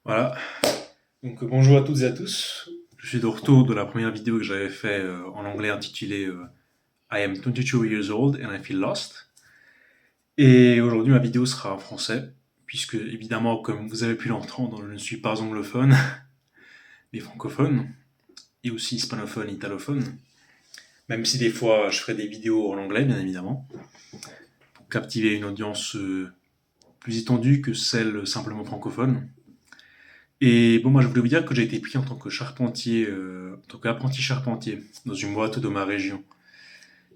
Voilà, donc bonjour à toutes et à tous. Je suis de retour de la première vidéo que j'avais fait en anglais intitulée I am 22 years old and I feel lost. Et aujourd'hui ma vidéo sera en français, puisque évidemment comme vous avez pu l'entendre, je ne suis pas anglophone, mais francophone, et aussi hispanophone, italophone. Même si des fois je ferai des vidéos en anglais bien évidemment, pour captiver une audience plus étendue que celle simplement francophone. Et bon, moi, je voulais vous dire que j'ai été pris en tant que charpentier, en tant qu'apprenti charpentier dans une boîte de ma région.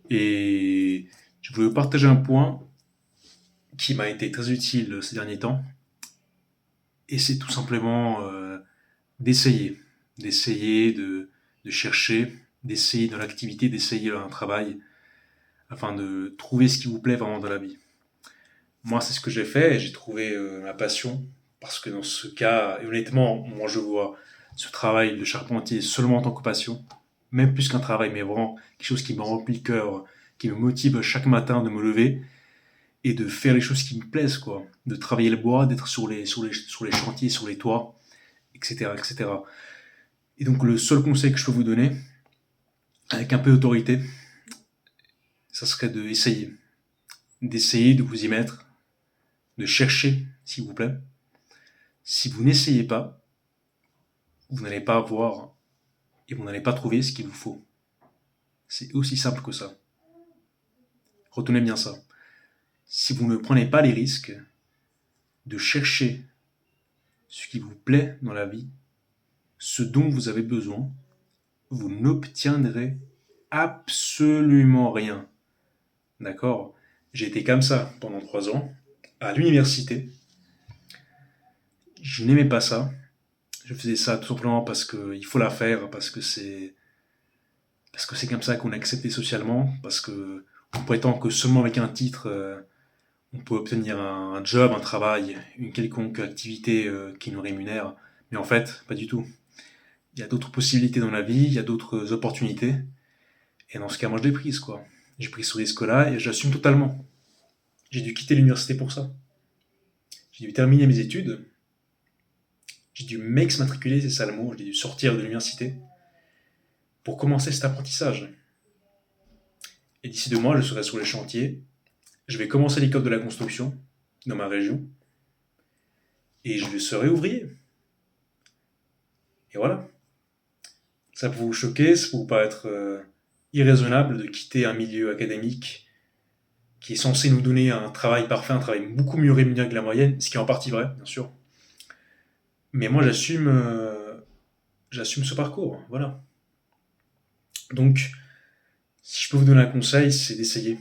Et je voulais vous partager un point qui m'a été très utile ces derniers temps. Et c'est tout simplement d'essayer, d'essayer de chercher, d'essayer dans l'activité, d'essayer un travail afin de trouver ce qui vous plaît vraiment dans la vie. Moi, c'est ce que j'ai fait et j'ai trouvé ma passion parce que dans ce cas, et honnêtement, moi je vois ce travail de charpentier seulement en tant que passion, même plus qu'un travail, mais vraiment quelque chose qui me remplit le cœur, qui me motive chaque matin de me lever et de faire les choses qui me plaisent, quoi. De travailler le bois, d'être sur les chantiers, sur les toits, etc., etc. Et cetera. Et donc le seul conseil que je peux vous donner, avec un peu d'autorité, ça serait d'essayer de vous y mettre, de chercher, s'il vous plaît. Si vous n'essayez pas, vous n'allez pas avoir et vous n'allez pas trouver ce qu'il vous faut. C'est aussi simple que ça. Retenez bien ça. Si vous ne prenez pas les risques de chercher ce qui vous plaît dans la vie, ce dont vous avez besoin, vous n'obtiendrez absolument rien. D'accord? J'ai été comme ça pendant 3 ans, à l'université. Je n'aimais pas ça. Je faisais ça tout simplement parce qu'il faut la faire, parce que c'est comme ça qu'on est accepté socialement, parce que on prétend que seulement avec un titre, on peut obtenir un job, un travail, une quelconque activité qui nous rémunère. Mais en fait, pas du tout. Il y a d'autres possibilités dans la vie, il y a d'autres opportunités. Et dans ce cas, moi, je l'ai prise, quoi. J'ai pris ce risque-là et j'assume totalement. J'ai dû quitter l'université pour ça. J'ai dû terminer mes études. J'ai dû m'exmatriculer, c'est ça le mot. J'ai dû sortir de l'université pour commencer cet apprentissage. Et d'ici 2 mois, je serai sur les chantiers. Je vais commencer l'école de la construction dans ma région. Et je serai ouvrier. Et voilà. Ça peut vous choquer, ça peut vous paraître irraisonnable de quitter un milieu académique qui est censé nous donner un travail parfait, un travail beaucoup mieux rémunéré que la moyenne, ce qui est en partie vrai, bien sûr. Mais moi, j'assume ce parcours, voilà. Donc, si je peux vous donner un conseil, c'est d'essayer.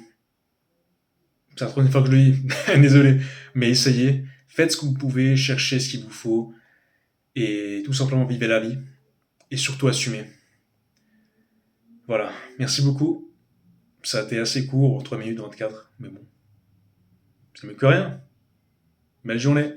C'est la troisième fois que je le dis, désolé, mais essayez, faites ce que vous pouvez, cherchez ce qu'il vous faut, et tout simplement vivez la vie, et surtout assumez. Voilà, merci beaucoup. Ça a été assez court, 3 minutes 24, mais bon, c'est mieux que rien. Belle journée.